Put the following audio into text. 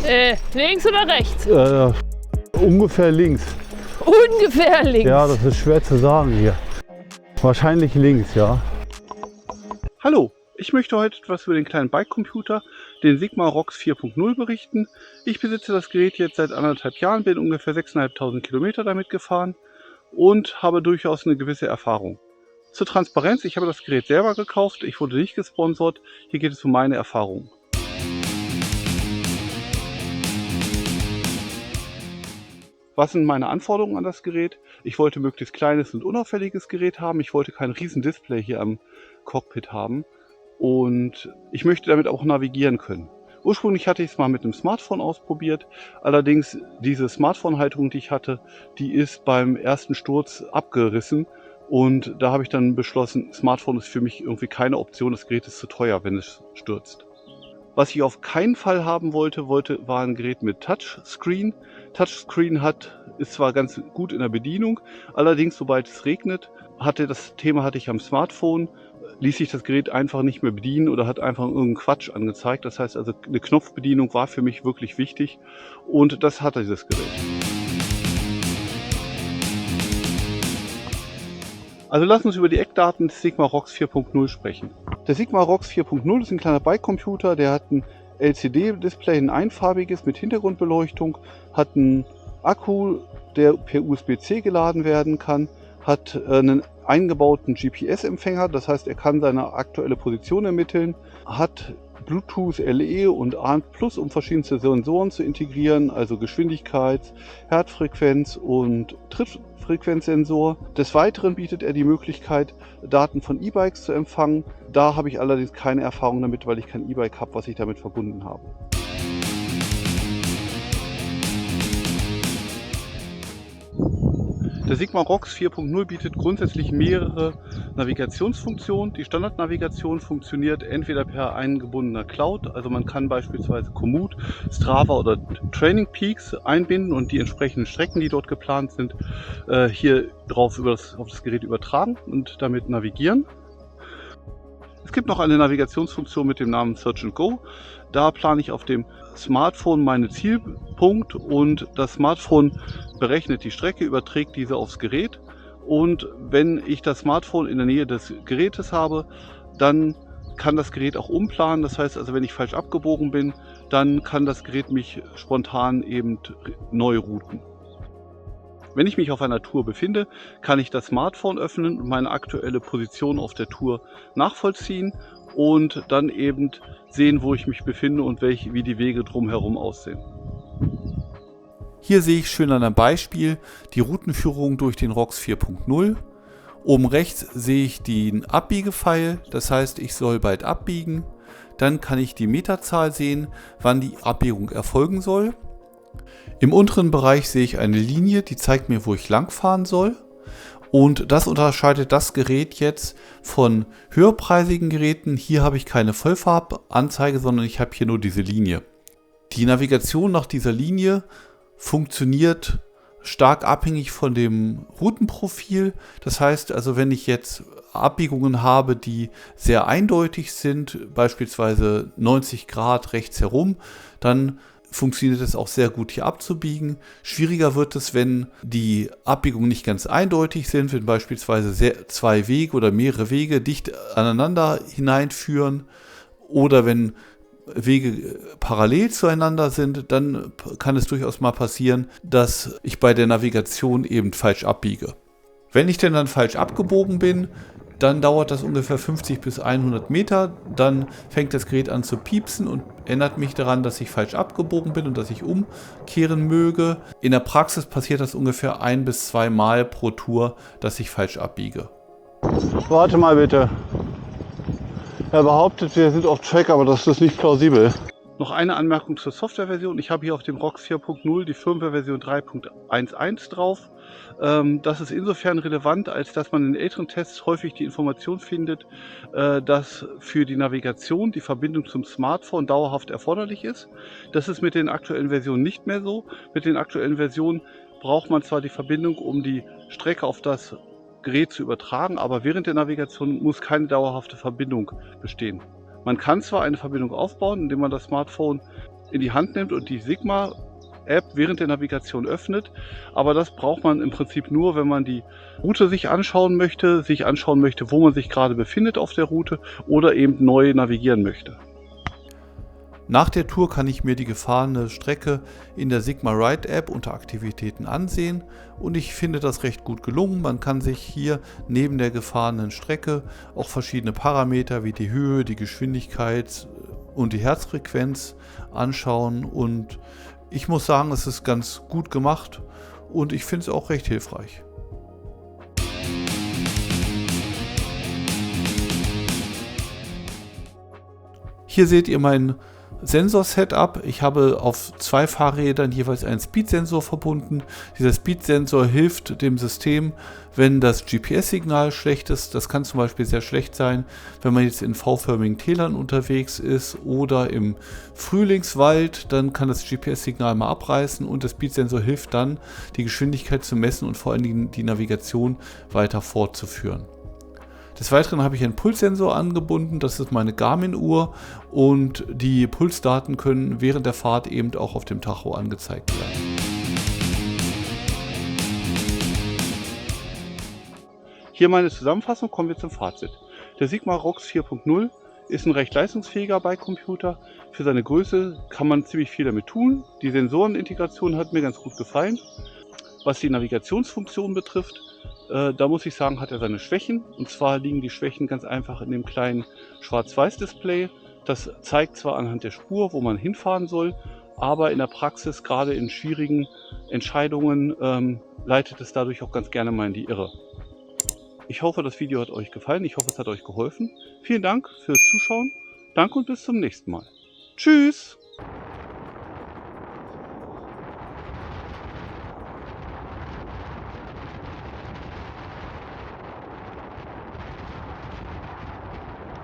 Links oder rechts? Ungefähr links. Ungefähr links. Ja, das ist schwer zu sagen hier. Wahrscheinlich links, ja. Hallo, ich möchte heute etwas über den kleinen Bike-Computer, den Sigma ROX 4.0 berichten. Ich besitze das Gerät jetzt seit 1,5 Jahren, bin ungefähr 6.500 Kilometer damit gefahren und habe durchaus eine gewisse Erfahrung. Zur Transparenz, ich habe das Gerät selber gekauft, ich wurde nicht gesponsert, hier geht es um meine Erfahrungen. Was sind meine Anforderungen an das Gerät? Ich wollte möglichst kleines und unauffälliges Gerät haben. Ich wollte kein riesen Display hier am Cockpit haben und ich möchte damit auch navigieren können. Ursprünglich hatte ich es mal mit einem Smartphone ausprobiert, allerdings diese Smartphone-Halterung, die ich hatte, die ist beim ersten Sturz abgerissen und da habe ich dann beschlossen, Smartphone ist für mich irgendwie keine Option, das Gerät ist zu teuer, wenn es stürzt. Was ich auf keinen Fall haben wollte, war ein Gerät mit Touchscreen. Touchscreen ist zwar ganz gut in der Bedienung, allerdings sobald es regnet, das Thema hatte ich am Smartphone, ließ sich das Gerät einfach nicht mehr bedienen oder hat einfach irgendeinen Quatsch angezeigt. Das heißt also, eine Knopfbedienung war für mich wirklich wichtig und das hatte dieses Gerät. Also lass uns über die Eckdaten des Sigma ROX 4.0 sprechen. Der Sigma ROX 4.0 ist ein kleiner Bike-Computer, der hat ein LCD-Display, ein einfarbiges mit Hintergrundbeleuchtung, hat einen Akku, der per USB-C geladen werden kann, hat einen eingebauten GPS-Empfänger, das heißt, er kann seine aktuelle Position ermitteln, hat Bluetooth LE und ANT Plus, um verschiedenste Sensoren zu integrieren, also Geschwindigkeits-, Herzfrequenz- und Trittfrequenzsensor. Des Weiteren bietet er die Möglichkeit, Daten von E-Bikes zu empfangen. Da habe ich allerdings keine Erfahrung damit, weil ich kein E-Bike habe, was ich damit verbunden habe. Der Sigma ROX 4.0 bietet grundsätzlich mehrere Navigationsfunktionen. Die Standardnavigation funktioniert entweder per eingebundener Cloud, also man kann beispielsweise Komoot, Strava oder Training Peaks einbinden und die entsprechenden Strecken, die dort geplant sind, hier drauf auf das Gerät übertragen und damit navigieren. Es gibt noch eine Navigationsfunktion mit dem Namen Search and Go. Da plane ich auf dem Smartphone meinen Zielpunkt und das Smartphone berechnet die Strecke, überträgt diese aufs Gerät und wenn ich das Smartphone in der Nähe des Gerätes habe, dann kann das Gerät auch umplanen. Das heißt also, wenn ich falsch abgebogen bin, dann kann das Gerät mich spontan eben neu routen. Wenn ich mich auf einer Tour befinde, kann ich das Smartphone öffnen und meine aktuelle Position auf der Tour nachvollziehen und dann eben sehen, wo ich mich befinde und wie die Wege drumherum aussehen. Hier sehe ich schön an einem Beispiel die Routenführung durch den ROX 4.0. Oben rechts sehe ich den Abbiegepfeil, das heißt, ich soll bald abbiegen. Dann kann ich die Meterzahl sehen, wann die Abbiegung erfolgen soll. Im unteren Bereich sehe ich eine Linie, die zeigt mir, wo ich langfahren soll. Und das unterscheidet das Gerät jetzt von höherpreisigen Geräten. Hier habe ich keine Vollfarbanzeige, sondern ich habe hier nur diese Linie. Die Navigation nach dieser Linie funktioniert stark abhängig von dem Routenprofil. Das heißt also, wenn ich jetzt Abbiegungen habe, die sehr eindeutig sind, beispielsweise 90 Grad rechts herum, dann funktioniert es auch sehr gut hier abzubiegen. Schwieriger wird es, wenn die Abbiegungen nicht ganz eindeutig sind, wenn beispielsweise zwei Wege oder mehrere Wege dicht aneinander hineinführen oder wenn Wege parallel zueinander sind, dann kann es durchaus mal passieren, dass ich bei der Navigation eben falsch abbiege. Wenn ich denn dann falsch abgebogen bin, dann dauert das ungefähr 50 bis 100 Meter, dann fängt das Gerät an zu piepsen und erinnert mich daran, dass ich falsch abgebogen bin und dass ich umkehren möge. In der Praxis passiert das ungefähr 1 bis 2 Mal pro Tour, dass ich falsch abbiege. Warte mal bitte. Er behauptet, wir sind auf Track, aber das ist nicht plausibel. Noch eine Anmerkung zur Softwareversion. Ich habe hier auf dem ROX 4.0 die Firmware-Version 3.11 drauf. Das ist insofern relevant, als dass man in älteren Tests häufig die Information findet, dass für die Navigation die Verbindung zum Smartphone dauerhaft erforderlich ist. Das ist mit den aktuellen Versionen nicht mehr so. Mit den aktuellen Versionen braucht man zwar die Verbindung, um die Strecke auf das Gerät zu übertragen, aber während der Navigation muss keine dauerhafte Verbindung bestehen. Man kann zwar eine Verbindung aufbauen, indem man das Smartphone in die Hand nimmt und die Sigma-App während der Navigation öffnet. Aber das braucht man im Prinzip nur, wenn man die Route sich anschauen möchte, wo man sich gerade befindet auf der Route oder eben neu navigieren möchte. Nach der Tour kann ich mir die gefahrene Strecke in der Sigma Ride App unter Aktivitäten ansehen und ich finde das recht gut gelungen. Man kann sich hier neben der gefahrenen Strecke auch verschiedene Parameter wie die Höhe, die Geschwindigkeit und die Herzfrequenz anschauen und ich muss sagen, es ist ganz gut gemacht und ich finde es auch recht hilfreich. Hier seht ihr mein Sensor-Setup. Ich habe auf 2 Fahrrädern jeweils einen Speed-Sensor verbunden. Dieser Speed-Sensor hilft dem System, wenn das GPS-Signal schlecht ist. Das kann zum Beispiel sehr schlecht sein, wenn man jetzt in V-förmigen Tälern unterwegs ist oder im Frühlingswald. Dann kann das GPS-Signal mal abreißen und der Speed-Sensor hilft dann, die Geschwindigkeit zu messen und vor allen Dingen die Navigation weiter fortzuführen. Des Weiteren habe ich einen Pulssensor angebunden, das ist meine Garmin-Uhr und die Pulsdaten können während der Fahrt eben auch auf dem Tacho angezeigt werden. Hier meine Zusammenfassung, kommen wir zum Fazit. Der Sigma ROX 4.0 ist ein recht leistungsfähiger Bike-Computer. Für seine Größe kann man ziemlich viel damit tun. Die Sensorenintegration hat mir ganz gut gefallen. Was die Navigationsfunktion betrifft, da muss ich sagen, hat er seine Schwächen. Und zwar liegen die Schwächen ganz einfach in dem kleinen Schwarz-Weiß-Display. Das zeigt zwar anhand der Spur, wo man hinfahren soll, aber in der Praxis, gerade in schwierigen Entscheidungen, leitet es dadurch auch ganz gerne mal in die Irre. Ich hoffe, das Video hat euch gefallen. Ich hoffe, es hat euch geholfen. Vielen Dank fürs Zuschauen. Danke und bis zum nächsten Mal. Tschüss!